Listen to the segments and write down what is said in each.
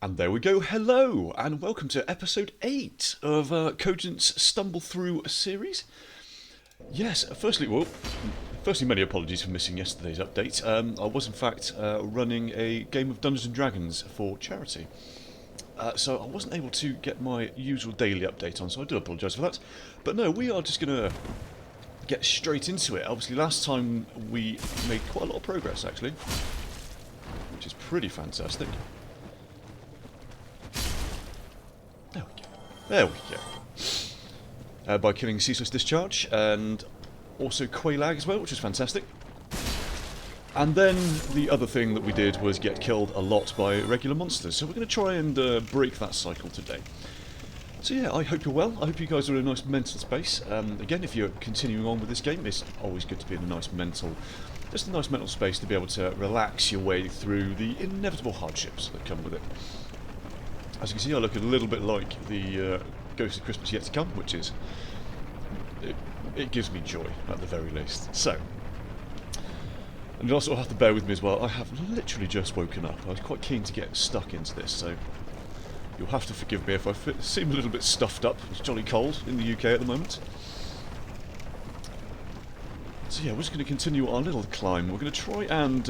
And there we go. Hello, and welcome to episode 8 of Cogent's Stumblethrough series. Yes, firstly, many apologies for missing yesterday's update. I was, in fact, running a game of Dungeons and Dragons for charity. So I wasn't able to get my usual daily update on, so I do apologise for that. But no, we are just going to get straight into it. Obviously, last time we made quite a lot of progress, actually, which is pretty fantastic. There we go. By killing Ceaseless Discharge and also Quailag as well, which is fantastic. And then the other thing that we did was get killed a lot by regular monsters. So we're going to try and break that cycle today. So yeah, I hope you're well. I hope you guys are in a nice mental space. Again, if you're continuing on with this game, it's always good to be in a nice mental space to be able to relax your way through the inevitable hardships that come with it. As you can see, I look a little bit like the Ghost of Christmas Yet to Come, which is... It gives me joy, at the very least. So, and you also have to bear with me as well, I have literally just woken up. I was quite keen to get stuck into this, so you'll have to forgive me if I seem a little bit stuffed up. It's jolly cold in the UK at the moment. So yeah, we're just going to continue our little climb. We're going to try and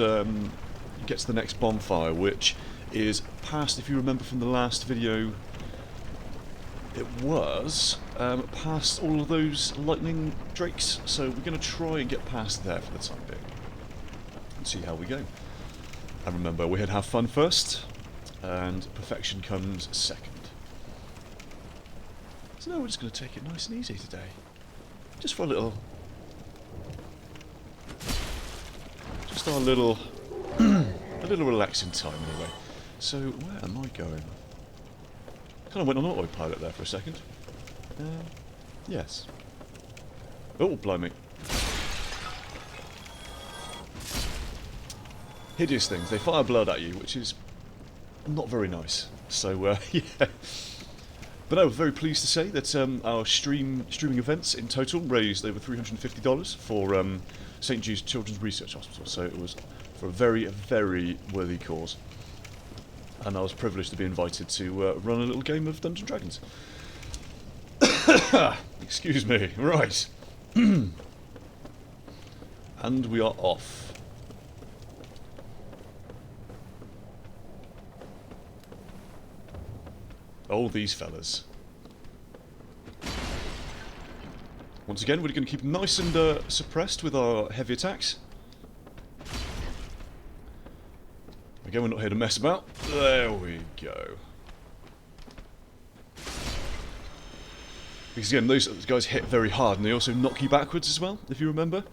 get to the next bonfire, which is past, if you remember from the last video, it was past all of those lightning drakes, so we're going to try and get past there for the time being and see how we go. And remember, we had to have fun first and perfection comes second. So no, we're just going to take it nice and easy today, just for a little a little relaxing time anyway. So, where am I going? Kind of went on autopilot there for a second. Yes. Oh, blimey. Hideous things. They fire blood at you, which is not very nice. So, yeah. But I was very pleased to say that our streaming events in total raised over $350 for St. Jude's Children's Research Hospital. So it was for a very, very worthy cause. And I was privileged to be invited to run a little game of Dungeons and Dragons. Excuse me. Right. And we are off. Oh, these fellas. Once again, we're going to keep nice and suppressed with our heavy attacks. Again, we're not here to mess about. There we go. Because again, those guys hit very hard, and they also knock you backwards as well, if you remember.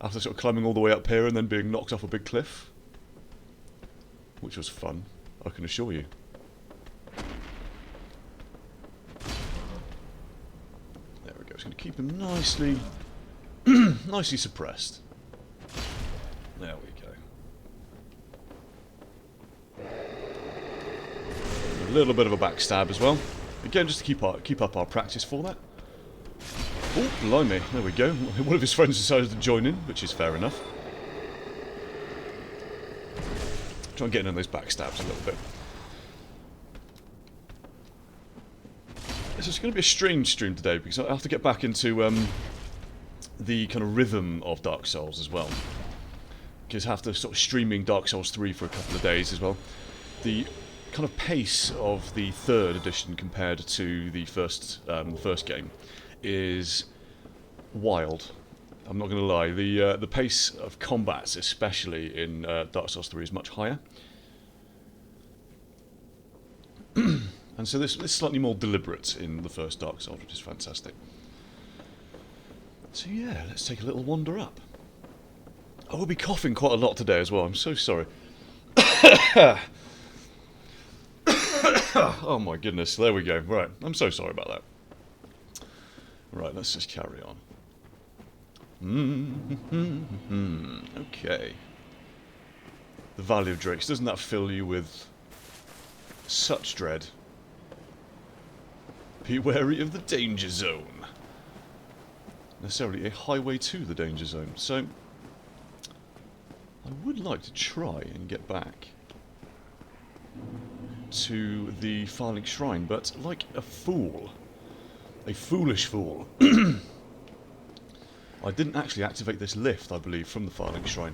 After sort of climbing all the way up here and then being knocked off a big cliff. Which was fun, I can assure you. There we go, just going to keep them nicely, nicely suppressed. There we go. A little bit of a backstab as well. Again, just to keep up our practice for that. Oh, blimey, there we go. One of his friends decided to join in, which is fair enough. Try and get in on those backstabs a little bit. This is going to be a strange stream today, because I have to get back into the kind of rhythm of Dark Souls as well. Because after sort of streaming Dark Souls 3 for a couple of days as well, the kind of pace of the third edition compared to the first game is wild. I'm not going to lie. The pace of combats, especially in Dark Souls 3, is much higher, and so this is slightly more deliberate in the first Dark Souls, which is fantastic. So yeah, let's take a little wander up. I will be coughing quite a lot today as well. I'm so sorry. Oh my goodness, there we go. Right, I'm so sorry about that. Right, let's just carry on. Okay. The Valley of Drakes, doesn't that fill you with such dread? Be wary of the danger zone. Necessarily a highway to the danger zone. So, I would like to try and get back to the Firelink Shrine, but like a fool, a foolish fool, I didn't actually activate this lift, I believe, from the Firelink Shrine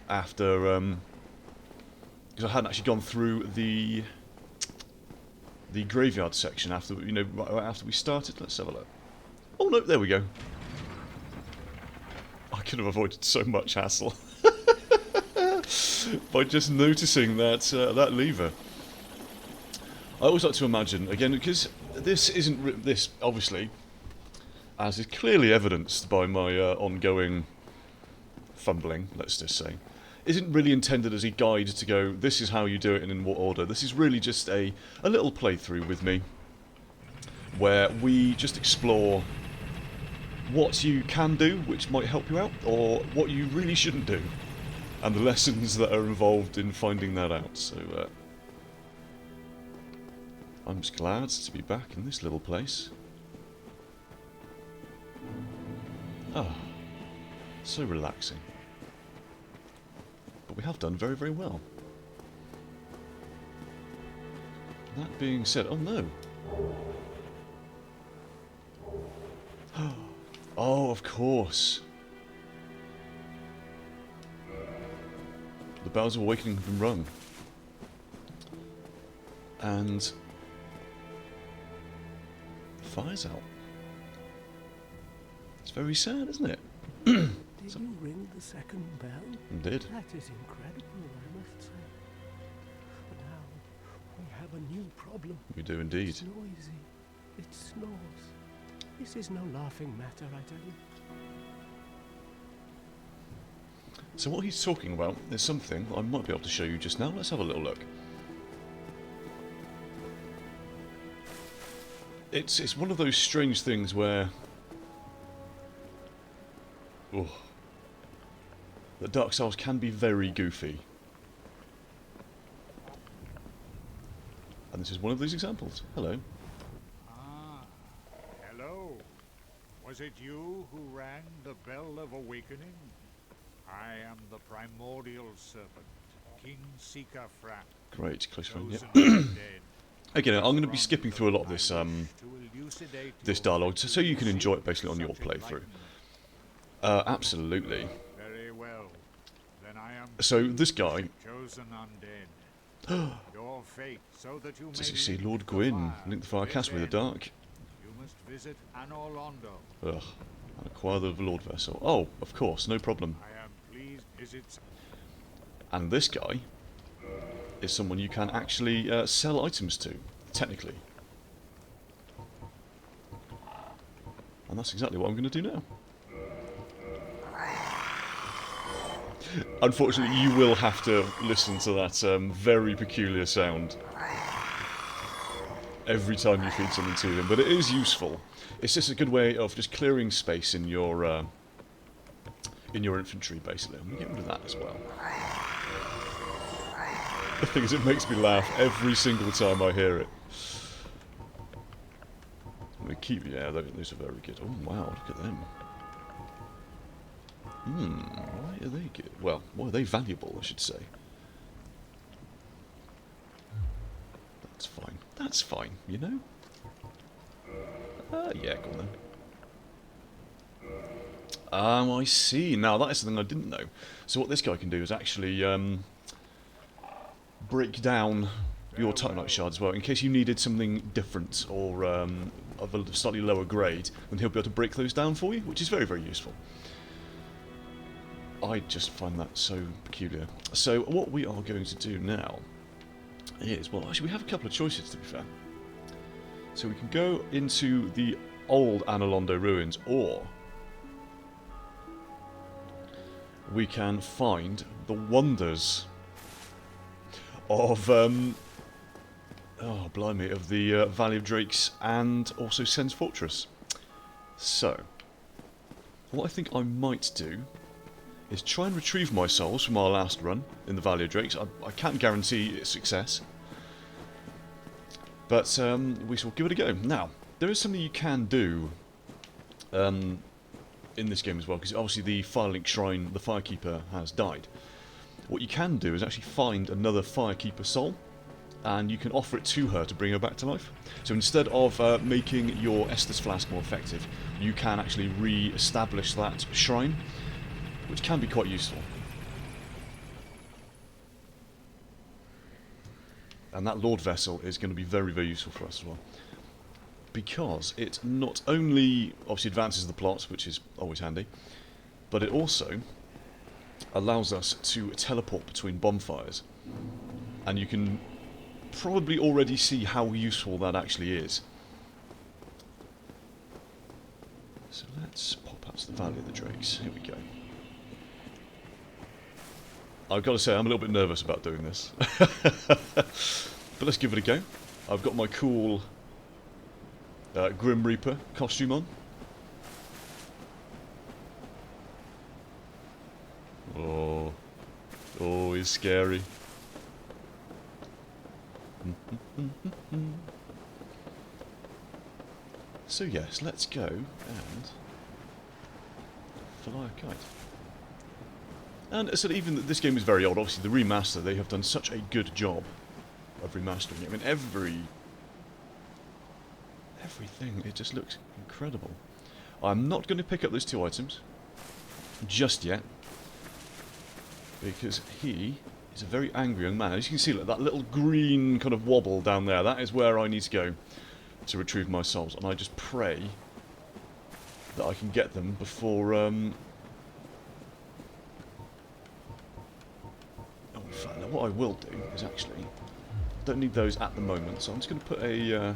after, because I hadn't actually gone through the graveyard section after, you know, right after we started. Let's have a look. Oh no, there we go. I could have avoided so much hassle by just noticing that that lever. I always like to imagine, again, because this isn't this obviously, as is clearly evidenced by my ongoing fumbling, let's just say, isn't really intended as a guide to go, this is how you do it and in what order. This is really just a little playthrough with me, where we just explore what you can do, which might help you out, or what you really shouldn't do, and the lessons that are involved in finding that out. So, I'm just glad to be back in this little place. Ah, so relaxing. But we have done very, very well. That being said, oh no. Oh, of course. The bells of awakening have been rung. And the fire's out. It's very sad, isn't it? Did you ring the second bell? Indeed. That is incredible, I must say. But now we have a new problem. We do indeed. It's noisy. It snores. This is no laughing matter, I tell you. So what he's talking about is something I might be able to show you just now. Let's have a little look. It's one of those strange things where that Dark Souls can be very goofy. And this is one of these examples. Hello. Ah, hello. Was it you who rang the bell of awakening? I am the primordial serpent, King Seeker Fran. Great, close friend, chosen yeah. from the dead. Again, I'm going to be skipping through a lot of this I wish to elucidate this your dialogue, so you can pursuit enjoy it basically of on your such playthrough. enlightenment. Absolutely. Very well. Then I am So this guy, chosen undead. Your fate, so that you does may you see link Lord the Gwyn, fire link the fire to cast with the this end. dark. You must visit Anor Londo. Ugh. And acquire the Lord Vessel. Oh, of course, no problem. I am pleased. Is it? And this guy is someone you can actually sell items to, technically. And that's exactly what I'm going to do now. Unfortunately, you will have to listen to that very peculiar sound every time you feed something to him, but it is useful. It's just a good way of just clearing space in your infantry, basically. I'm going to get rid of that as well. The thing is, it makes me laugh every single time I hear it. I'm going to keep... Yeah, those are very good. Oh, wow, look at them. Why are they good? Well, why are they valuable, I should say. That's fine. That's fine, you know? Yeah, go on then. I see. Now, that is something I didn't know. So what this guy can do is actually break down your Titanite shard as well, in case you needed something different or of a slightly lower grade, then he'll be able to break those down for you, which is very, very useful. I just find that so peculiar. So what we are going to do now is, well, actually we have a couple of choices, to be fair. So we can go into the old Anor Londo ruins, or we can find the wonders of, oh blimey, of the Valley of Drakes and also Sen's Fortress. So, what I think I might do is try and retrieve my souls from our last run in the Valley of Drakes. I can't guarantee its success, but we shall give it a go. Now, there is something you can do in this game as well, because obviously the Firelink Shrine, the Firekeeper, has died. What you can do is actually find another Firekeeper soul and you can offer it to her to bring her back to life. So instead of making your Estus Flask more effective, you can actually re-establish that shrine, which can be quite useful. And that Lord Vessel is going to be very, very useful for us as well. Because it not only obviously advances the plot, which is always handy, but it also allows us to teleport between bonfires. And you can probably already see how useful that actually is. So let's pop out to the Valley of the Drakes. Here we go. I've got to say, I'm a little bit nervous about doing this. But let's give it a go. I've got my cool Grim Reaper costume on. Oh, he's scary. So yes, let's go and fly a kite. And so even this game is very old. Obviously, the remaster, they have done such a good job of remastering it. I mean, everything, it just looks incredible. I'm not going to pick up those 2 items just yet, because he is a very angry young man. As you can see, look, that little green kind of wobble down there, that is where I need to go to retrieve my souls. And I just pray that I can get them before... in fact, now what I will do is actually... don't need those at the moment, so I'm just going to put a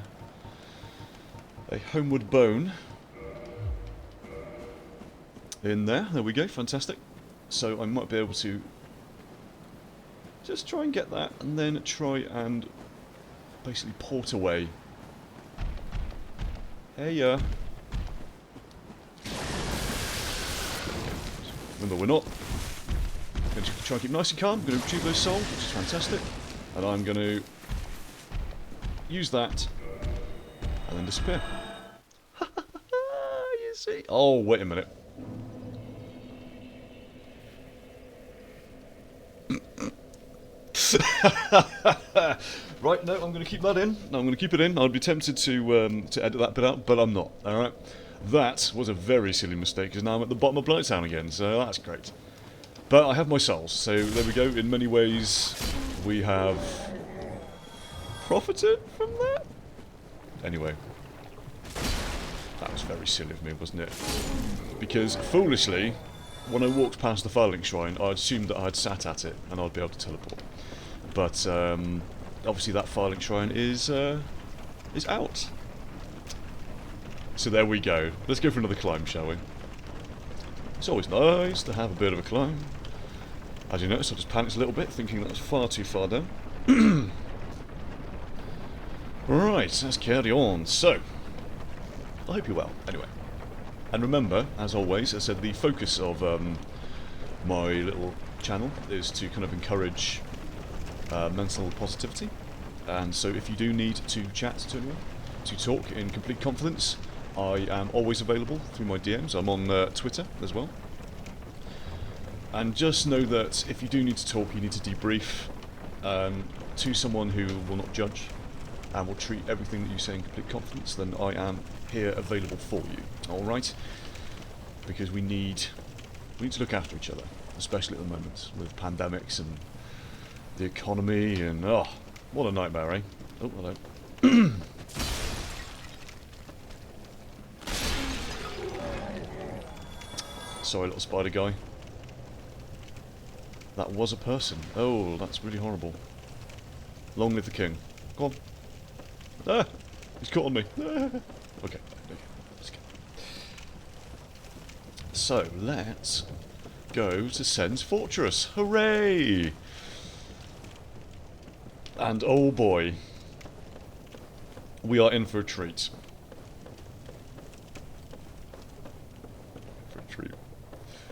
homeward bone in there. There we go, fantastic. So I might be able to just try and get that, and then try and basically port away. Hey, remember, we're not going to try and keep nice and calm. I'm going to retrieve those souls, which is fantastic, and I'm going to use that and then disappear. You see? Oh, wait a minute. Right, no, I'm going to keep that in. No, I'm going to keep it in. I'd be tempted to edit that bit out, but I'm not. Alright? That was a very silly mistake, because now I'm at the bottom of Blighttown again, so that's great. But I have my souls, so there we go. In many ways, we have profited from that? Anyway. That was very silly of me, wasn't it? Because, foolishly, when I walked past the Firelink Shrine, I assumed that I had sat at it, and I'd be able to teleport. But, obviously that Firelink Shrine is out. So there we go. Let's go for another climb, shall we? It's always nice to have a bit of a climb. As you notice, I just panicked a little bit, thinking that was far too far down. Right, let's carry on. So, I hope you're well, anyway. And remember, as always, as I said, the focus of my little channel is to kind of encourage mental positivity. And so if you do need to chat to anyone, to talk in complete confidence, I am always available through my DMs. I'm on Twitter as well. And just know that if you do need to talk, you need to debrief to someone who will not judge and will treat everything that you say in complete confidence, then I am here available for you. Alright? Because we need to look after each other, especially at the moment, with pandemics and the economy and... oh, what a nightmare, eh? Oh, hello. Sorry, little spider guy. That was a person. Oh, that's really horrible. Long live the king. Go on. Ah! He's caught on me. Ah. Okay, let's go. So, let's go to Sen's Fortress. Hooray! And oh boy, we are in for a treat.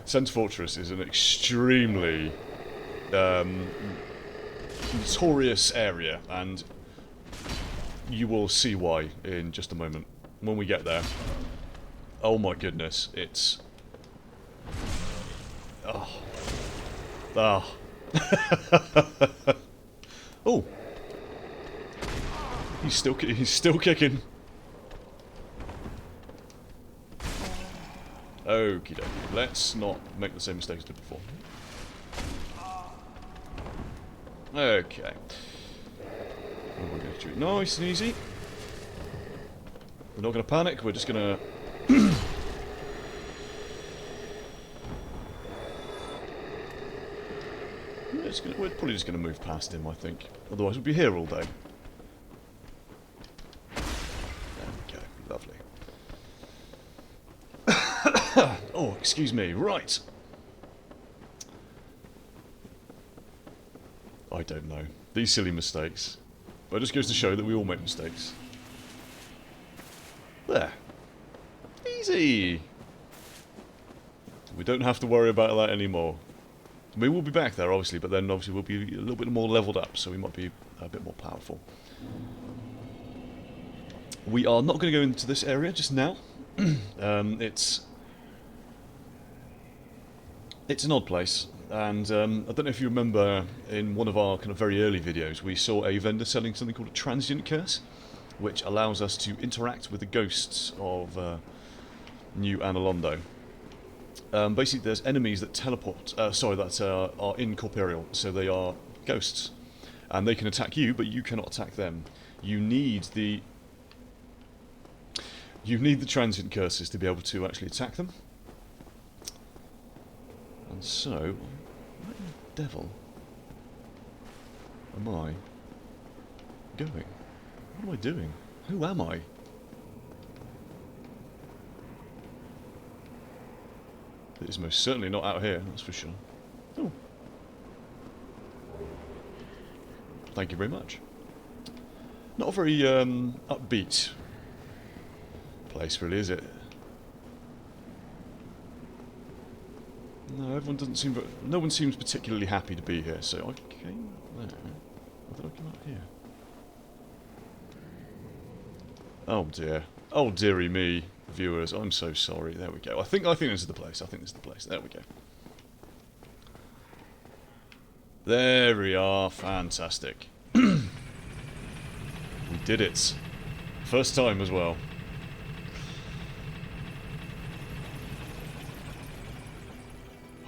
Sen's Fortress is an extremely notorious area, and you will see why in just a moment when we get there. Oh my goodness, it's... oh. Oh. Oh. He's still kicking. Okie dokie. Let's not make the same mistakes we did before. Okay. We're going to do it nice and easy. We're not going to panic. We're just going to... We're probably just going to move past him, I think. Otherwise we'll be here all day. There we go. Lovely. Oh, excuse me. Right. I don't know. These silly mistakes. But it just goes to show that we all make mistakes. There. Easy. We don't have to worry about that anymore. We will be back there, obviously, but then obviously we'll be a little bit more leveled up, so we might be a bit more powerful. We are not going to go into this area just now. It's an odd place, and I don't know if you remember in one of our kind of very early videos, we saw a vendor selling something called a transient curse, which allows us to interact with the ghosts of New Analondo. Basically, there's enemies that teleport. That are incorporeal, so they are ghosts, and they can attack you, but you cannot attack them. You need the transient curses to be able to actually attack them. And so, where the devil am I going? What am I doing? Who am I? It is most certainly not out here, that's for sure. Oh. Thank you very much. Not a very upbeat place, really, is it? No, everyone doesn't seem... No one seems particularly happy to be here, so I came there. Or did I come out here? Oh dear. Oh dearie me, viewers. I'm so sorry. There we go. I think this is the place. I think this is the place. There we go. There we are. Fantastic. We did it. First time as well.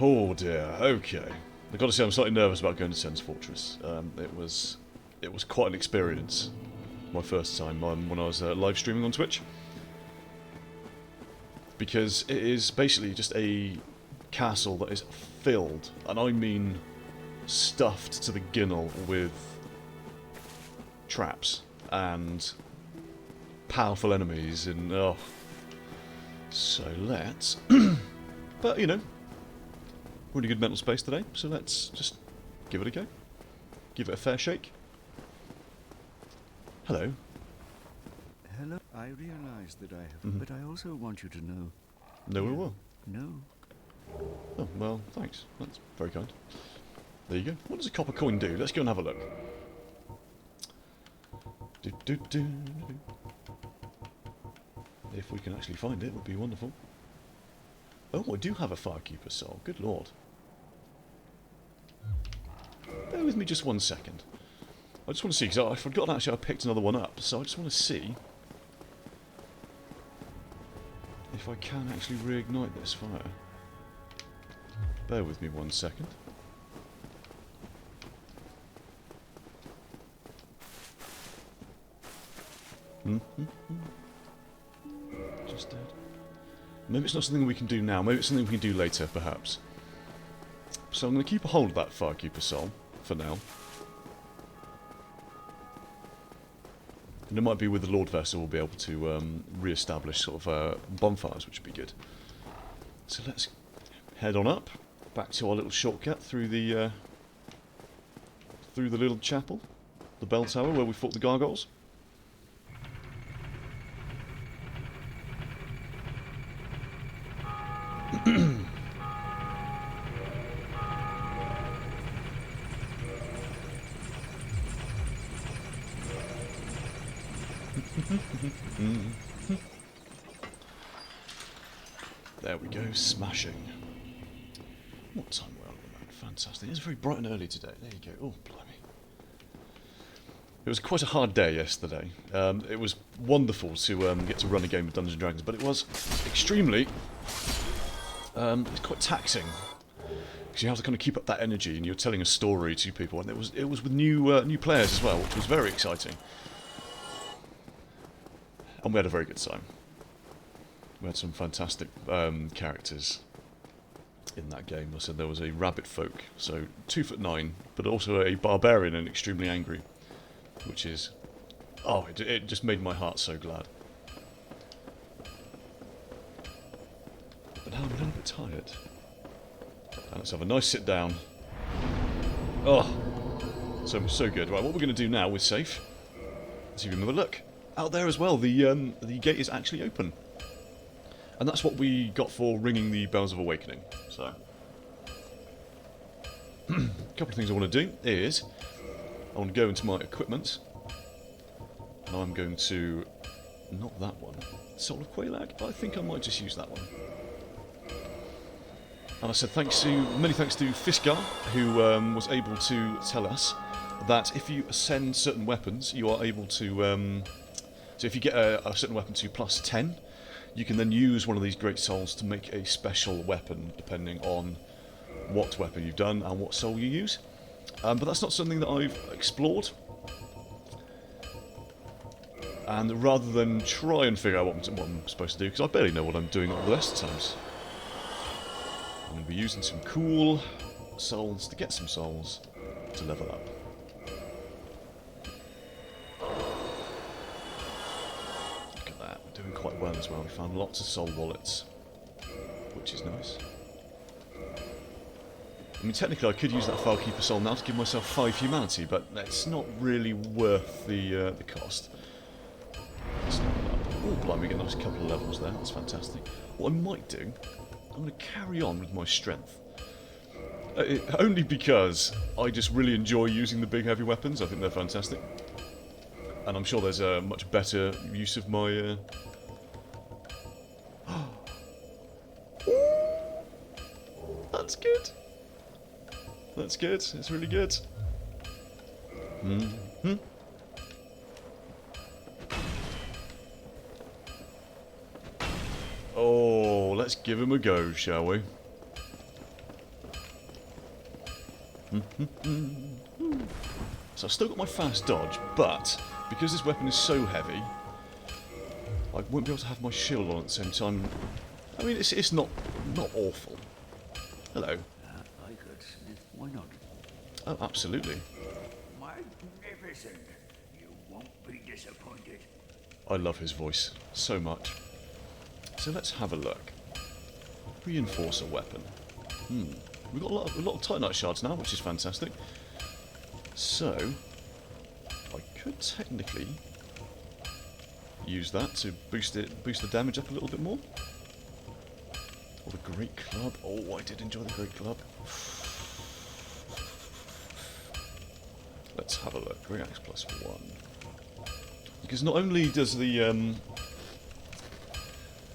Oh dear. Okay. I've got to say I'm slightly nervous about going to Sen's Fortress. It was quite an experience. My first time when I was live streaming on Twitch, because it is basically just a castle that is filled, and I mean stuffed to the ginnel, with traps and powerful enemies, and oh, so let's but you know, we're in a good mental space today, so let's just give it a go, give it a fair shake. Hello. Hello. I realize that I have, but I also want you to know. No, we will. No. Oh, well, thanks. That's very kind. There you go. What does a copper coin do? Let's go and have a look. If we can actually find it, it would be wonderful. Oh, I do have a Firekeeper soul. Good lord. Bear with me just 1 second. I just want to see, because I forgot actually I picked another one up, so I just want to see if I can actually reignite this fire. Bear with me 1 second. Just dead. Maybe it's not something we can do now, maybe it's something we can do later, perhaps. So I'm going to keep a hold of that Firekeeper soul, for now. And it might be with the Lord Vessel we'll be able to re-establish sort of bonfires, which would be good. So let's head on up, back to our little shortcut through the little chapel, the bell tower where we fought the gargoyles. There we go, smashing. What time we're on, man? Fantastic. It's very bright and early today. There you go. Oh, blimey. It was quite a hard day yesterday. It was wonderful to get to run a game of Dungeons & Dragons, but it was extremely... it's quite taxing. Because you have to kind of keep up that energy, and you're telling a story to people, and it was with new players as well, which was very exciting. And we had a very good time. We had some fantastic characters in that game. I said there was a rabbit folk, so 2'9", but also a barbarian and extremely angry, which is... oh, it just made my heart so glad. But now I'm a little bit tired. And let's have a nice sit down. Oh, so good. Right, what we're going to do now is safe. Let's give him another look. Out there as well, the gate is actually open. And that's what we got for ringing the bells of awakening. So, a couple of things I want to do is, I want to go into my equipment, and I'm going to, not that one, Soul of Quailag. I think I might just use that one. And I said many thanks to Fiskar, who was able to tell us that if you ascend certain weapons, you are able to, so if you get a certain weapon to +10, you can then use one of these Great Souls to make a special weapon, depending on what weapon you've done and what soul you use. But that's not something that I've explored. And rather than try and figure out what I'm supposed to do, because I barely know what I'm doing all the rest of the times, I'm going to be using some cool souls to get some souls to level up. Look at that, we're doing quite well as well. We found lots of soul wallets, which is nice. I mean, technically I could use that Filekeeper soul now to give myself 5 humanity, but that's not really worth the cost. Oh, blimey, get a nice couple of levels there, that's fantastic. What I might do, I'm going to carry on with my strength. Only because I just really enjoy using the big heavy weapons. I think they're fantastic. And I'm sure there's a much better use of my... That's good. That's good. It's really good. Mm-hmm. Oh, let's give him a go, shall we? So I've still got my fast dodge, but because this weapon is so heavy, I won't be able to have my shield on at the same time. I mean, it's not awful. Hello. I could sniff. Why not? Oh, absolutely. Magnificent. You won't be disappointed. I love his voice so much. So let's have a look. Reinforcer weapon. We've got a lot of Titanite shards now, which is fantastic. So I could technically use that to boost the damage up a little bit more. Or the Great Club. Oh, I did enjoy the Great Club. Let's have a look. Great Axe +1. Because not only does the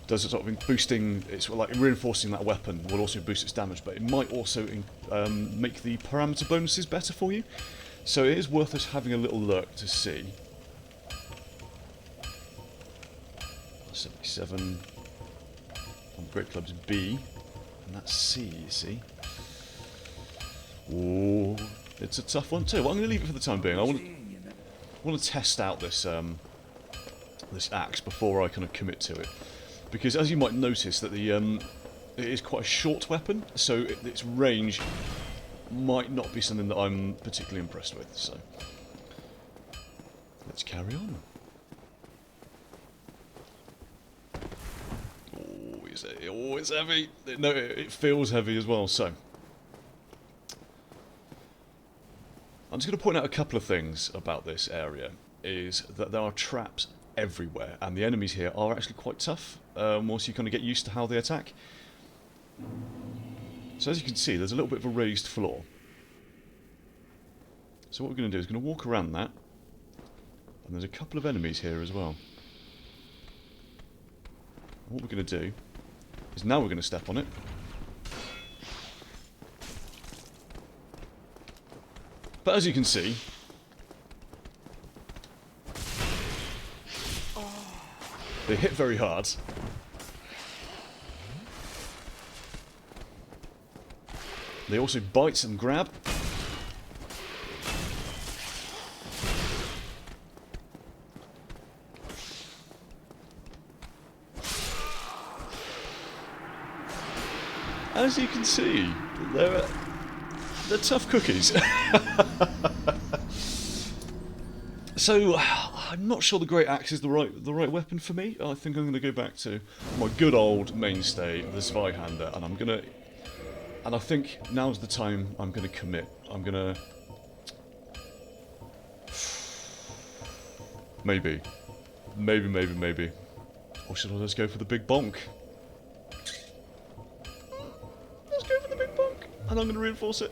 does it sort of boosting, it's like reinforcing that weapon will also boost its damage, but it might also make the parameter bonuses better for you. So it is worth us having a little look to see. 77 on Great Club's B, and that's C, you see. Ooh, it's a tough one too. Well, I'm going to leave it for the time being. I want to test out this this axe before I kind of commit to it. Because as you might notice that the it is quite a short weapon, so its range might not be something that I'm particularly impressed with. So let's carry on. Oh, it's heavy. No, it feels heavy as well. So I'm just going to point out a couple of things about this area. Is that there are traps everywhere, and the enemies here are actually quite tough once you kind of get used to how they attack. So as you can see, there's a little bit of a raised floor. So what we're going to do is going to walk around that, and there's a couple of enemies here as well. What we're going to do is now we're going to step on it. But as you can see, They hit very hard. They also bite and grab. As you can see, they're tough cookies. So, I'm not sure the Great Axe is the right weapon for me. I think I'm going to go back to my good old mainstay, the Zweihander, and I think now's the time I'm going to commit. I'm going to... Maybe. Or should I just go for the big bonk? Let's go for the big bonk. And I'm going to reinforce it.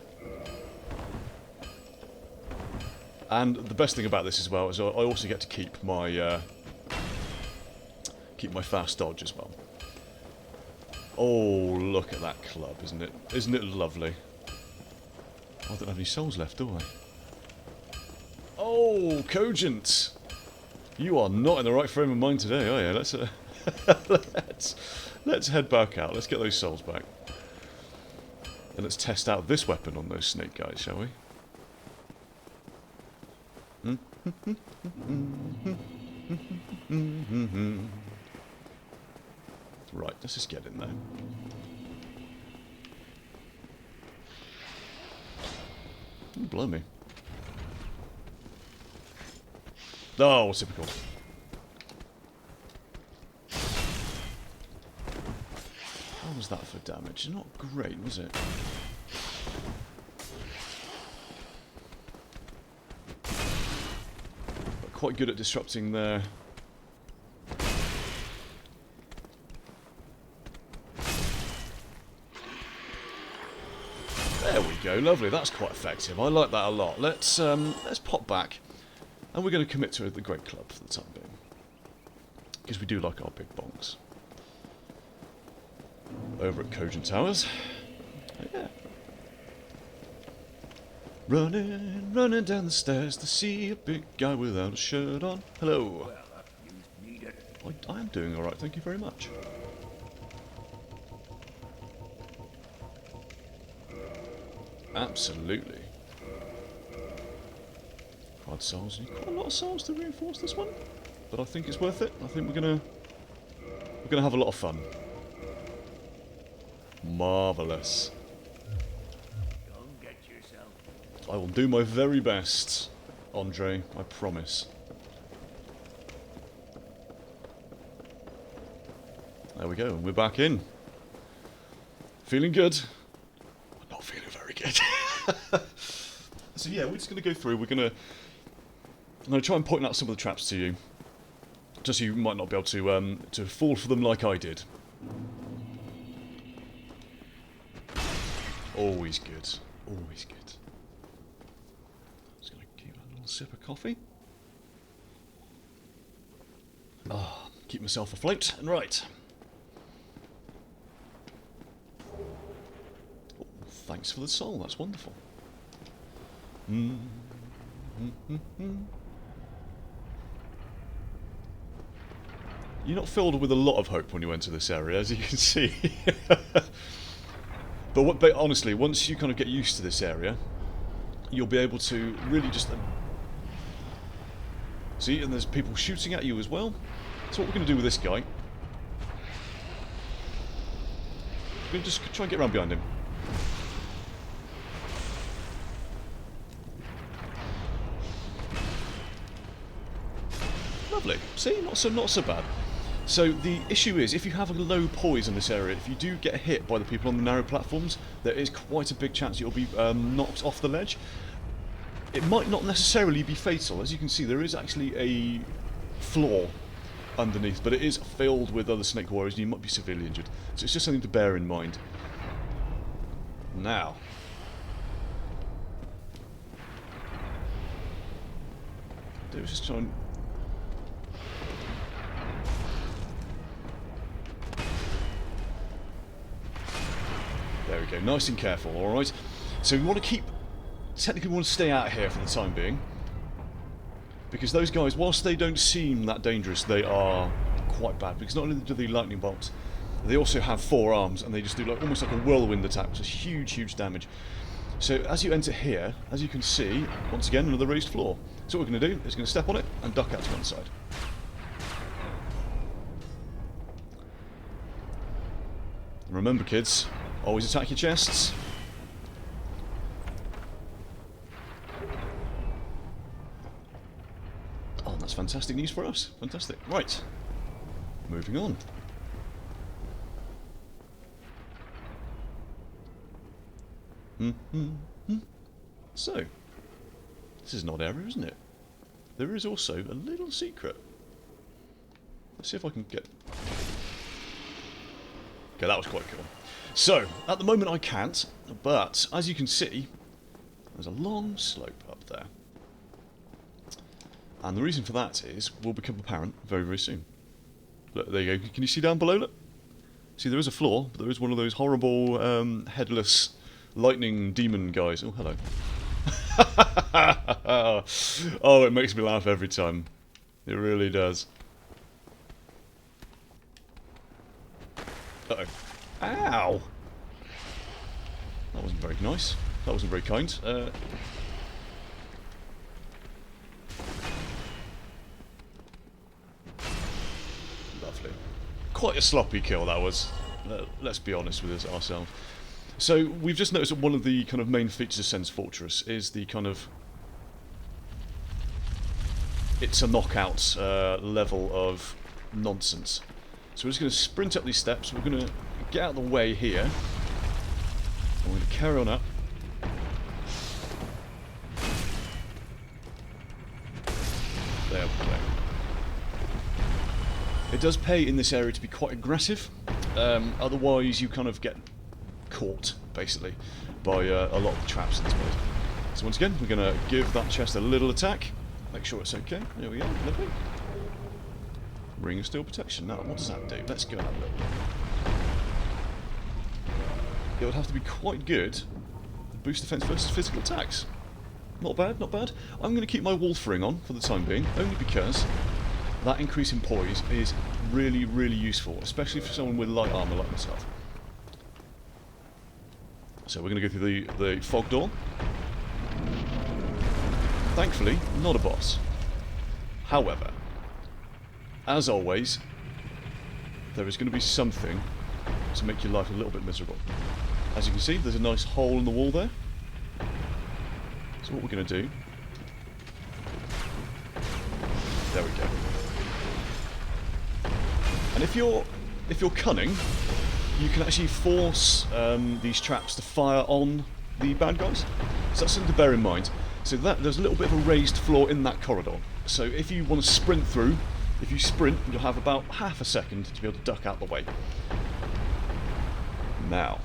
And the best thing about this as well is I also get to keep my fast dodge as well. Oh, look at that club, isn't it? Isn't it lovely? I don't have any souls left, do I? Oh, Cogent! You are not in the right frame of mind today, are you? Let's head back out. Let's get those souls back. And let's test out this weapon on those snake guys, shall we? Right, let's just get in there. Oh, blimey. Oh, typical. How was that for damage? Not great, was it? But quite good at disrupting their... There we go, lovely. That's quite effective. I like that a lot. Let's pop back, and we're going to commit to the Great Club for the time being, because we do like our big bonks. Over at Cogent Towers. Oh, yeah. Running down the stairs to see a big guy without a shirt on. Hello. I am doing all right. Thank you very much. Absolutely. Quite souls. Quite a lot of souls to reinforce this one, but I think it's worth it. I think we're gonna have a lot of fun. Marvelous. Don't get yourself. I will do my very best, Andre. I promise. There we go. We're back in. Feeling good. I'm not feeling very good. So yeah, we're just going to go through. I'm going to try and point out some of the traps to you, just so you might not be able to fall for them like I did. Always good. Always good. Just going to keep a little sip of coffee. Ah, keep myself afloat. And right. Oh, thanks for the soul. That's wonderful. You're not filled with a lot of hope when you enter this area, as you can see. But honestly, once you kind of get used to this area, you'll be able to really just... See, and there's people shooting at you as well. So what we're going to do with this guy... We're going to just try and get around behind him. Lovely. See, not so bad. So the issue is, if you have a low poise in this area, if you do get hit by the people on the narrow platforms, there is quite a big chance you'll be knocked off the ledge. It might not necessarily be fatal. As you can see, there is actually a floor underneath, but it is filled with other snake warriors and you might be severely injured. So it's just something to bear in mind. Now. Let's just try and... There we go, nice and careful, alright? So we want to keep... Technically we want to stay out here for the time being. Because those guys, whilst they don't seem that dangerous, they are quite bad, because not only do they lightning bolt, they also have 4 arms, and they just do like almost like a whirlwind attack, which is huge damage. So as you enter here, as you can see, once again, another raised floor. So what we're going to do is going to step on it and duck out to one side. And remember, kids, always attack your chests. Oh, that's fantastic news for us. Fantastic. Right. Moving on. So, this is an odd area, isn't it? There is also a little secret. Let's see if I can get... Okay, that was quite cool. So, at the moment I can't, but as you can see, there's a long slope up there. And the reason for that is, will become apparent very soon. Look, there you go. Can you see down below? Look. See, there is a floor, but there is one of those horrible, headless lightning demon guys. Oh, hello. Oh, it makes me laugh every time. It really does. Uh-oh. Ow! That wasn't very nice. That wasn't very kind. Lovely. Quite a sloppy kill that was. Let's be honest with ourselves. So, we've just noticed that one of the kind of main features of Sen's Fortress is the kind of... It's a knockout level of nonsense. So we're just going to sprint up these steps, we're going to get out of the way here, and we're going to carry on up. There we go. It does pay in this area to be quite aggressive, otherwise you kind of get caught, basically, by a lot of the traps in this place. So once again, we're going to give that chest a little attack, make sure it's okay. There we go, lovely. Ring of Steel Protection. Now, what does that do? Let's go and have a look. It would have to be quite good to boost defense versus physical attacks. Not bad, not bad. I'm going to keep my Wolf Ring on for the time being, only because that increase in poise is really useful, especially for someone with light armour like myself. So we're going to go through the fog door. Thankfully, not a boss. However, as always, there is going to be something to make your life a little bit miserable. As you can see, there's a nice hole in the wall there. So what we're going to do... There we go. And if you're cunning, you can actually force these traps to fire on the bad guys. So that's something to bear in mind. So there's a little bit of a raised floor in that corridor. So if you want to sprint through, if you sprint, you'll have about half a second to be able to duck out the way. Now.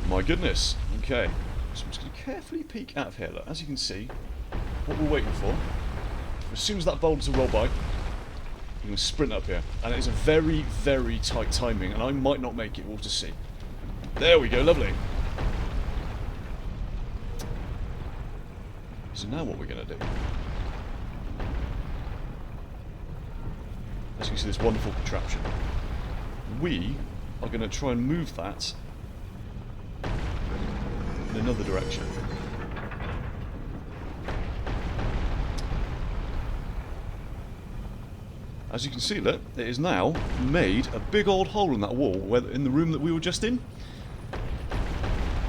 My goodness. Okay. So I'm just going to carefully peek out of here. Look, as you can see, what we're waiting for, as soon as that boulder's a roll by, I'm going to sprint up here. And it is a very tight timing, and I might not make it. We'll just see. There we go. Lovely. So now what we're going to do... As you can see, this wonderful contraption. We are going to try and move that in another direction. As you can see, look, it has now made a big old hole in that wall in the room that we were just in.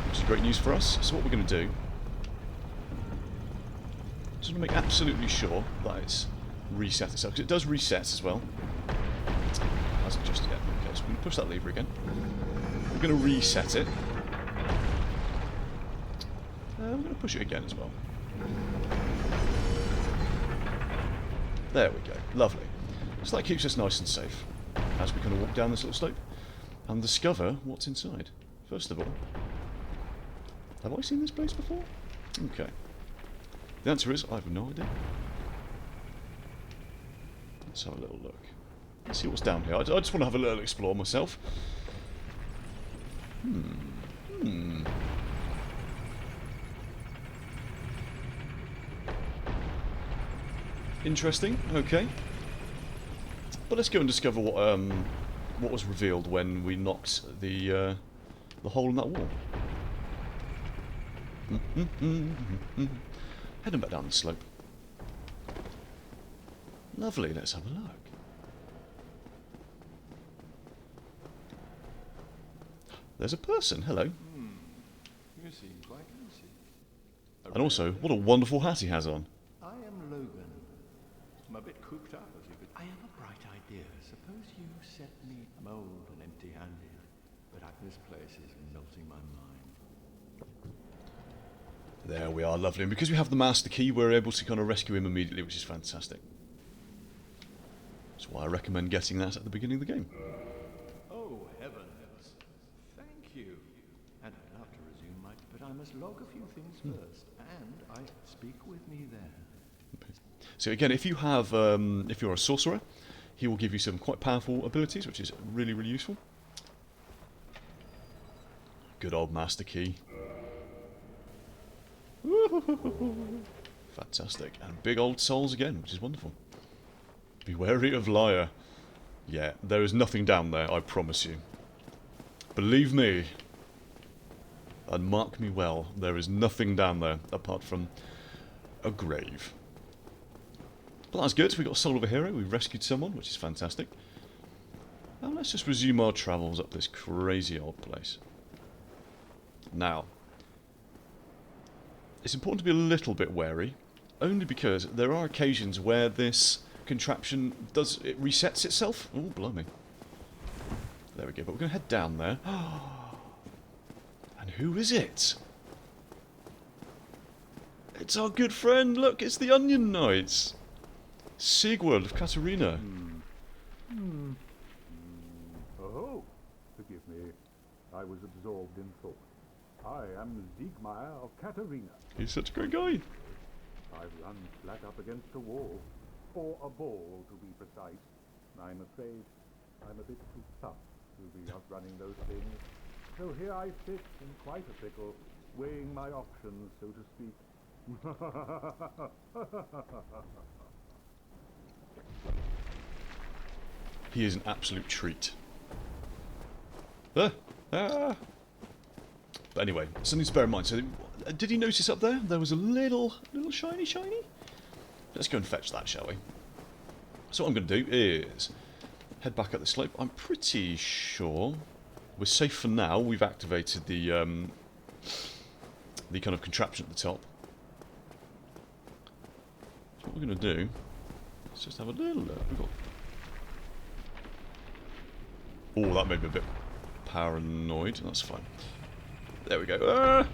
Which is great news for us. So what we're going to do... Just want to make absolutely sure that it's reset itself, because it does reset as well. Hasn't just yet. Okay, so we're going to push that lever again. We're going to reset it. We're going to push it again as well. There we go. Lovely. So that keeps us nice and safe as we kind of walk down this little slope and discover what's inside. First of all, have I seen this place before? Okay. The answer is, I have no idea. Let's have a little look. Let's see what's down here. I just want to have a little explore myself. Interesting. Okay. But let's go and discover what was revealed when we knocked the hole in that wall. Heading back down the slope. Lovely. Let's have a look. There's a person. Hello. You seem quite cozy. And also, what a wonderful hat he has on. I am Logan. I'm a bit cooped up, as you could. I have a bright idea. Suppose you set me mold and empty-handed, but this place is melting my mind. There we are, lovely. And because we have the master key, we're able to kind of rescue him immediately, which is fantastic. That's why I recommend getting that at the beginning of the game. Oh, heavens. Thank you. And I'd love to resume but I must log a few things first, and I speak with me there. So again, if you have, if you're a sorcerer, he will give you some quite powerful abilities, which is really, really useful. Good old master key. Fantastic. And big old souls again, which is wonderful. Be wary of liar. Yeah, there is nothing down there, I promise you. Believe me. And mark me well, there is nothing down there apart from a grave. But that's good, we got a soul of a hero, we rescued someone, which is fantastic. Now let's just resume our travels up this crazy old place. Now, it's important to be a little bit wary, only because there are occasions where this contraption it resets itself. Oh, blimey. There we go, but we're going to head down there. And who is it? It's our good friend, look, it's the Onion Knights. Sigurd of Katarina. Oh, forgive me. I was absorbed in thought. I am Siegmeyer of Katarina. He's such a great guy. I've run flat up against a wall. Or a ball, to be precise. I'm afraid I'm a bit too tough to be outrunning those things. So here I sit in quite a pickle, weighing my options, so to speak. He is an absolute treat. But anyway, something to bear in mind. So, did you notice up there? There was a little shiny? Let's go and fetch that, shall we? So what I'm going to do is head back up the slope. I'm pretty sure we're safe for now. We've activated the kind of contraption at the top. So what we're going to do is just have a little look. We've got... Oh, that made me a bit paranoid. That's fine. There we go.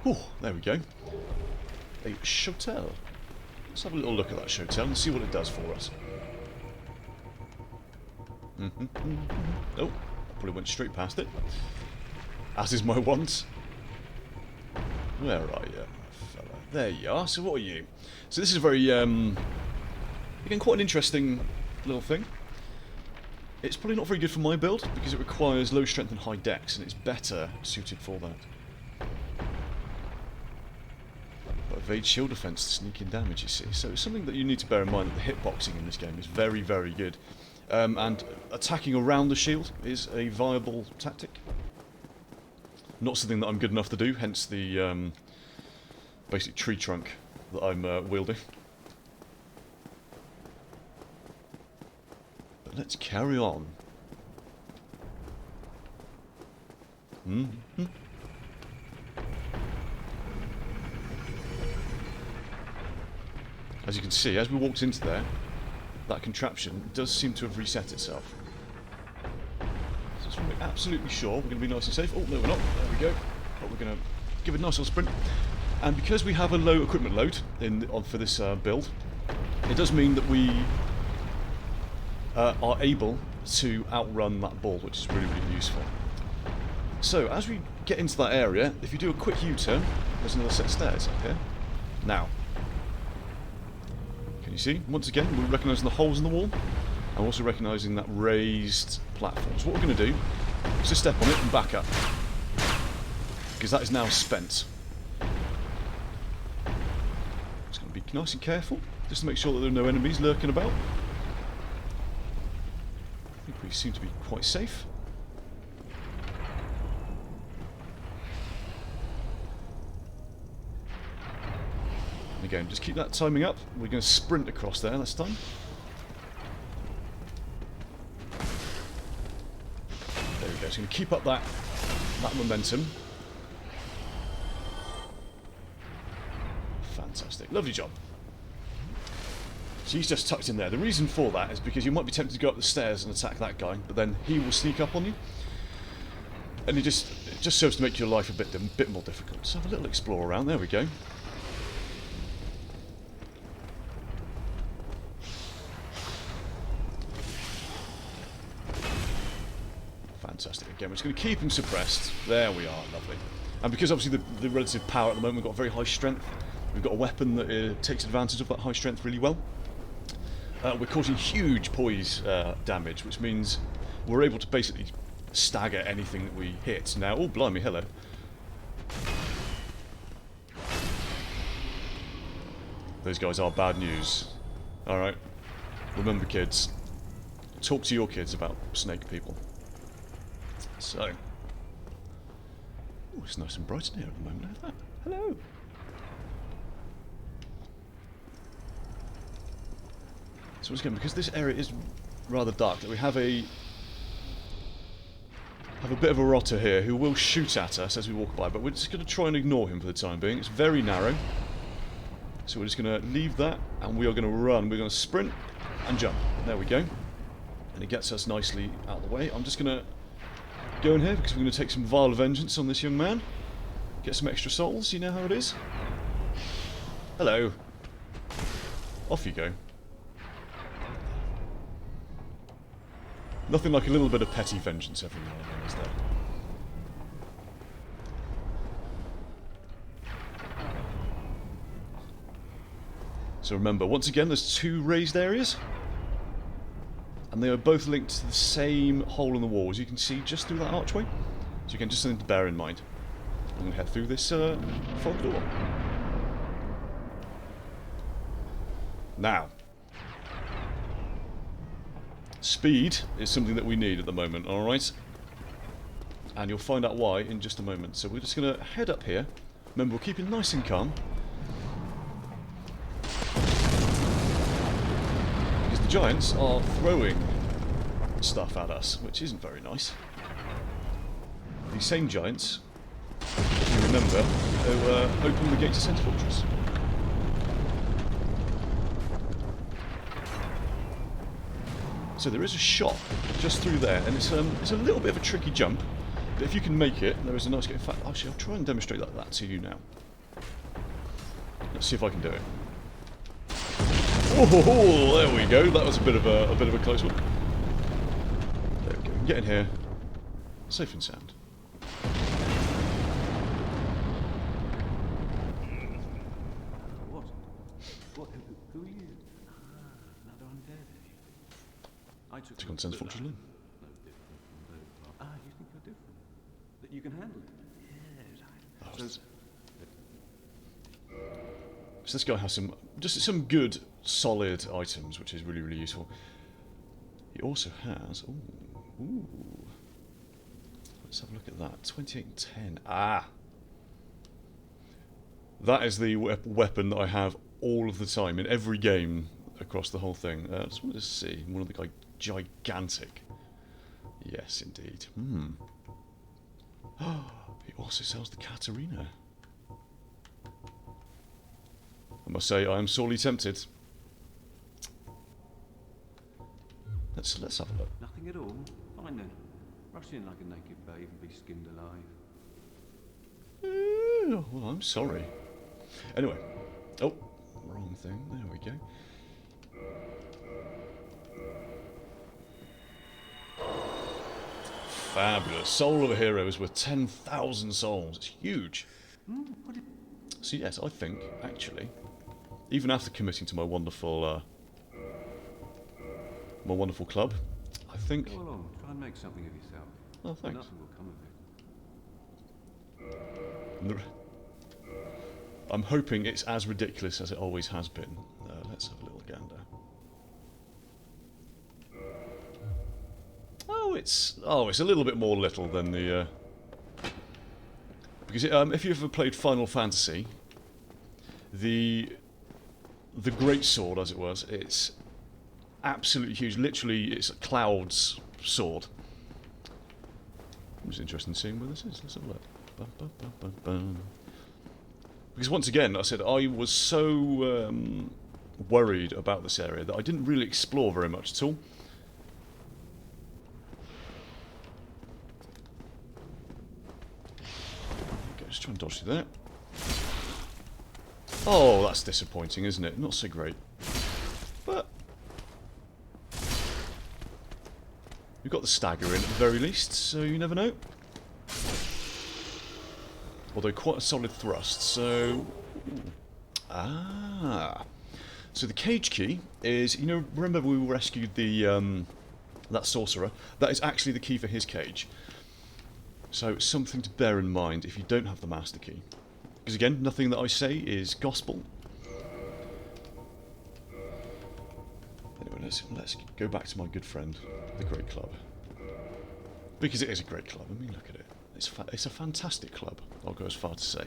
Oh, there we go. A Chotel. Let's have a little look at that Chotel and see what it does for us. Oh, probably went straight past it. As is my wont. Where are you, fella? There you are. So what are you? So this is a very, again, quite an interesting little thing. It's probably not very good for my build, because it requires low strength and high dex, and it's better suited for that. But evade shield defense to sneak in damage, you see. So it's something that you need to bear in mind, that the hitboxing in this game is very, very good. And attacking around the shield is a viable tactic. Not something that I'm good enough to do, hence the basic tree trunk that I'm wielding. But let's carry on. As you can see, as we walked into there, that contraption does seem to have reset itself. So just want to be absolutely sure we're going to be nice and safe. Oh, no, we're not. There we go. But we're going to give it a nice little sprint. And because we have a low equipment load for this build, it does mean that we are able to outrun that ball, which is really, really useful. So, as we get into that area, if you do a quick U-turn, there's another set of stairs up here. Now, can you see? Once again, we're recognising the holes in the wall, and also recognising that raised platform. So what we're going to do is just step on it and back up, because that is now spent. Just Just be nice and careful, just to make sure that there are no enemies lurking about. I think we seem to be quite safe. And again, just keep that timing up. We're going to sprint across there this time. There we go. It's going to keep up that momentum. Fantastic. Lovely job. So he's just tucked in there. The reason for that is because you might be tempted to go up the stairs and attack that guy, but then he will sneak up on you. And it just serves to make your life a bit more difficult. So have a little explore around. There we go. Fantastic. Again, we're just going to keep him suppressed. There we are. Lovely. And because obviously the relative power at the moment, we've got very high strength. We've got a weapon that takes advantage of that high strength really well. We're causing huge poise damage, which means we're able to basically stagger anything that we hit. Now, oh blimey, hello. Those guys are bad news. Alright. Remember, kids. Talk to your kids about snake people. So. Oh, it's nice and bright in here at the moment. Look at that. Hello. So once again, because this area is rather dark, we have a bit of a rotter here who will shoot at us as we walk by, but we're just going to try and ignore him for the time being. It's very narrow. So we're just going to leave that, and we are going to run. We're going to sprint and jump. There we go. And it gets us nicely out of the way. I'm just going to go in here because we're going to take some vile vengeance on this young man. Get some extra souls. You know how it is. Hello. Off you go. Nothing like a little bit of petty vengeance every now and then, is there? So remember, once again, there's two raised areas. And they are both linked to the same hole in the wall, as you can see just through that archway. So again, just something to bear in mind. I'm going to head through this front door. Now. Speed is something that we need at the moment, alright? And you'll find out why in just a moment. So we're just going to head up here. Remember, we're keeping nice and calm. Because the giants are throwing stuff at us, which isn't very nice. These same giants, if you remember, who opened the gates of Centre Fortress. So there is a shop just through there, and it's a little bit of a tricky jump, but if you can make it, there is a nice get. In fact, actually, I'll try and demonstrate that to you now. Let's see if I can do it. Oh, there we go. That was a bit of a close one. There we go. Get in here, safe and sound. What? Who are you? Another undead. I took on Centre Fortress Lane. No different from those. Ah, you think you're different? That you can handle it? Yes. So this guy has some good, solid items, which is really, really useful. He also has... Ooh. Let's have a look at that. 28 and 10. Ah! That is the weapon that I have all of the time, in every game, across the whole thing. I just wanted to see. One of the guys... Gigantic. Yes, indeed. He also sells the Katarina. I must say, I am sorely tempted. Let's have a look. Nothing at all. Fine then. Rush in like a naked babe and be skinned alive. Well, I'm sorry. Anyway. Oh, wrong thing. There we go. Fabulous. Soul of a Hero is worth 10,000 souls. It's huge. So yes, I think, actually, even after committing to my wonderful club, I think... Go along, try and make something of yourself. Oh, thanks. Nothing will come of it. I'm hoping it's as ridiculous as it always has been. Let's have a little gander. Oh, it's a little bit more little than the... Because if you've ever played Final Fantasy, the Great Sword, as it was, it's absolutely huge. Literally, it's a Cloud's sword. It's interesting seeing where this is. Let's have a look. Bum, bum, bum, bum, bum. Because once again, I said I was so worried about this area that I didn't really explore very much at all. Okay, just try and dodge through that. Oh, that's disappointing, isn't it? Not so great. But we've got the stagger in at the very least, so you never know. Although quite a solid thrust, so... Ah. So the cage key is, you know, remember we rescued the, that sorcerer? That is actually the key for his cage. So it's something to bear in mind if you don't have the master key. Because again, nothing that I say is gospel. Anyway, let's go back to my good friend, the Great Club. Because it is a great club, I mean, look at it. It's a fantastic club, I'll go as far to say.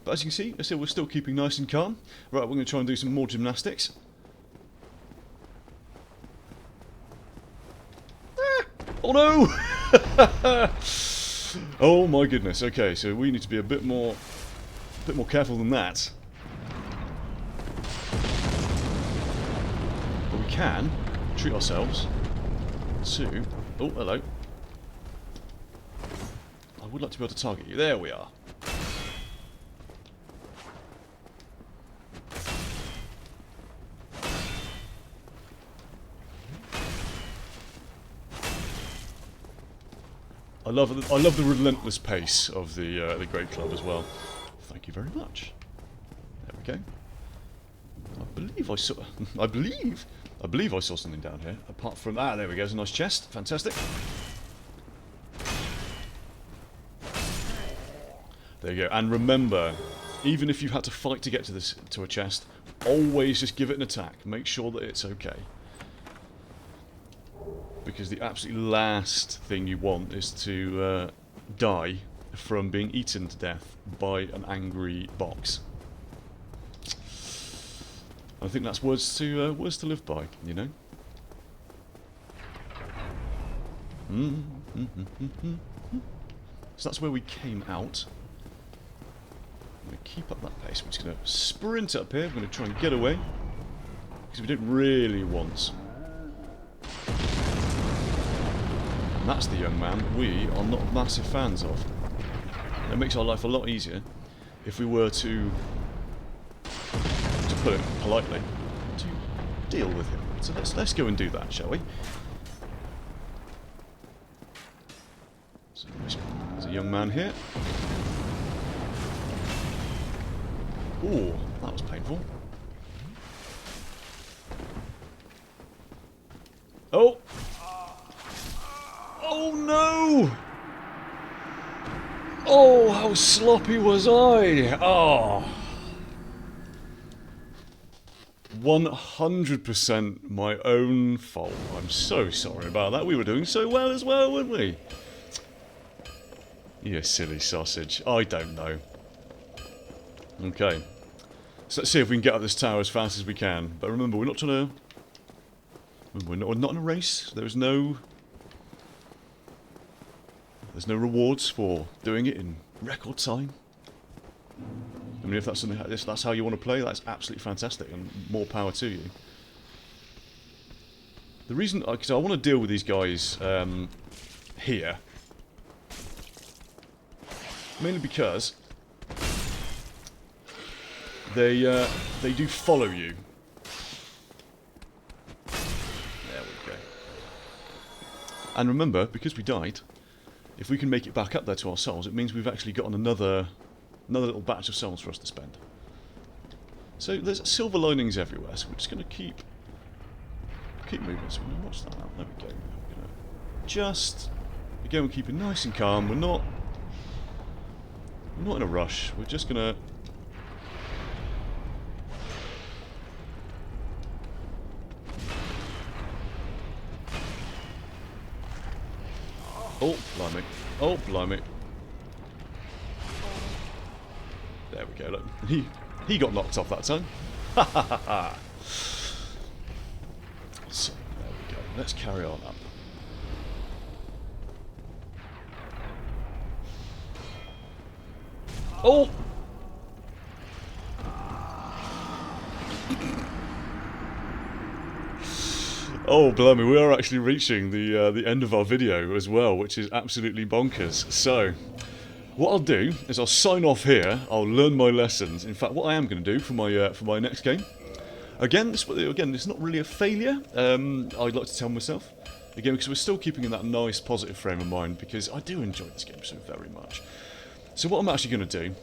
But as you can see, we're still keeping nice and calm. Right, we're going to try and do some more gymnastics. Ah! Oh no! Oh my goodness. Okay, so we need to be a bit more careful than that. But we can treat ourselves to... Oh, hello. I would like to be able to target you. There we are. I love the relentless pace of the Great Club as well. Thank you very much. There we go. I believe I saw something down here. Apart from there we go. There's a nice chest. Fantastic. There you go. And remember, even if you've had to fight to get to a chest, always just give it an attack. Make sure that it's okay. Because the absolute last thing you want is to die from being eaten to death by an angry box. I think that's words to live by, you know. So that's where we came out. I'm going to keep up that pace. We're just going to sprint up here. We're going to try and get away because we don't really want. And that's the young man that we are not massive fans of. It makes our life a lot easier if we were to put it politely, to deal with him. So let's go and do that, shall we? So there's a young man here. Ooh, that was painful. Oh! Oh no! Oh, how sloppy was I? Oh. 100% my own fault. I'm so sorry about that. We were doing so well as well, weren't we? You silly sausage. I don't know. Okay. So let's see if we can get up this tower as fast as we can. But remember, we're not trying to... We're not in a race. There's no rewards for doing it in record time. I mean, if that's something, that's how you want to play, that's absolutely fantastic, and more power to you. The reason, because I want to deal with these guys here, mainly because they do follow you. There we go. And remember, because we died, if we can make it back up there to our souls, it means we've actually got another little batch of souls for us to spend. So there's silver linings everywhere, so we're just going to keep moving. So we're going to watch that out. There we go. just... Again, we're keeping nice and calm. We're not in a rush. We're just gonna... Oh, blimey. Oh, blimey. There we go, look. He got knocked off that time. Ha ha ha ha. So, there we go. Let's carry on up. Oh! Oh, blimey, we are actually reaching the end of our video as well, which is absolutely bonkers. So, what I'll do is I'll sign off here. I'll learn my lessons. In fact, what I am going to do for my next game, again, it's not really a failure. I'd like to tell myself, again, because we're still keeping in that nice positive frame of mind, because I do enjoy this game so very much. So what I'm actually going to do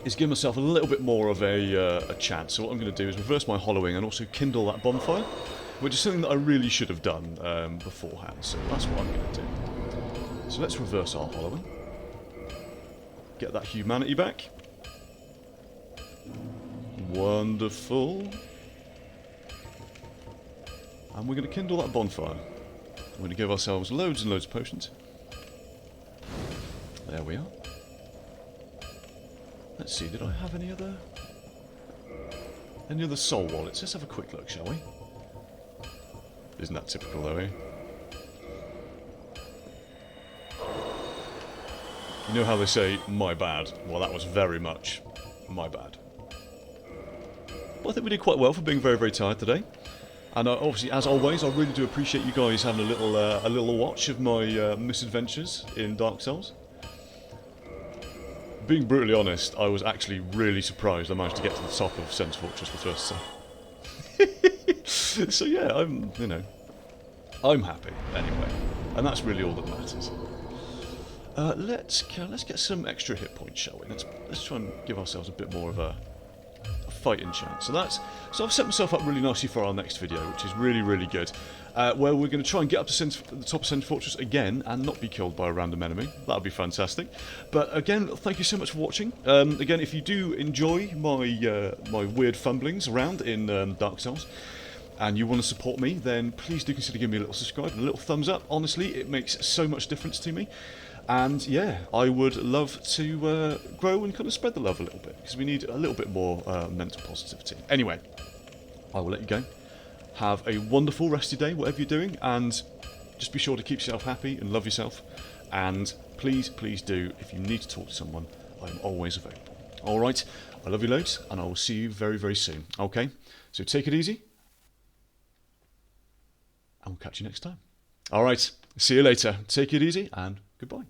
is give myself a little bit more of a chance. So what I'm going to do is reverse my hollowing and also kindle that bonfire, which is something that I really should have done beforehand. So that's what I'm going to do. So let's reverse our hollowing. Get that humanity back. Wonderful. And we're going to kindle that bonfire. We're going to give ourselves loads and loads of potions. There we are. Let's see, did I have any other soul wallets? Let's have a quick look, shall we? Isn't that typical though, eh? You know how they say, my bad? Well, that was very much my bad. But I think we did quite well for being very, very tired today. And obviously, as always, I really do appreciate you guys having a little watch of my misadventures in Dark Souls. Being brutally honest, I was actually really surprised I managed to get to the top of Sen's Fortress the first time. So yeah, I'm happy anyway, and that's really all that matters. Let's get some extra hit points, shall we? Let's try and give ourselves a bit more of a fighting chance. So I've set myself up really nicely for our next video, which is really, really good. Where we're going to try and get up to the top of Sen's Fortress again and not be killed by a random enemy. That would be fantastic. But again, thank you so much for watching. Again, if you do enjoy my weird fumblings around in Dark Souls, and you want to support me, then please do consider giving me a little subscribe and a little thumbs up. Honestly, it makes so much difference to me. And yeah, I would love to grow and kind of spread the love a little bit, because we need a little bit more mental positivity. Anyway, I will let you go. Have a wonderful rest of your day, whatever you're doing, and just be sure to keep yourself happy and love yourself. And please, please do, if you need to talk to someone, I'm always available. Alright, I love you loads, and I will see you very, very soon. Okay, so take it easy, and we'll catch you next time. Alright, see you later. Take it easy, and goodbye.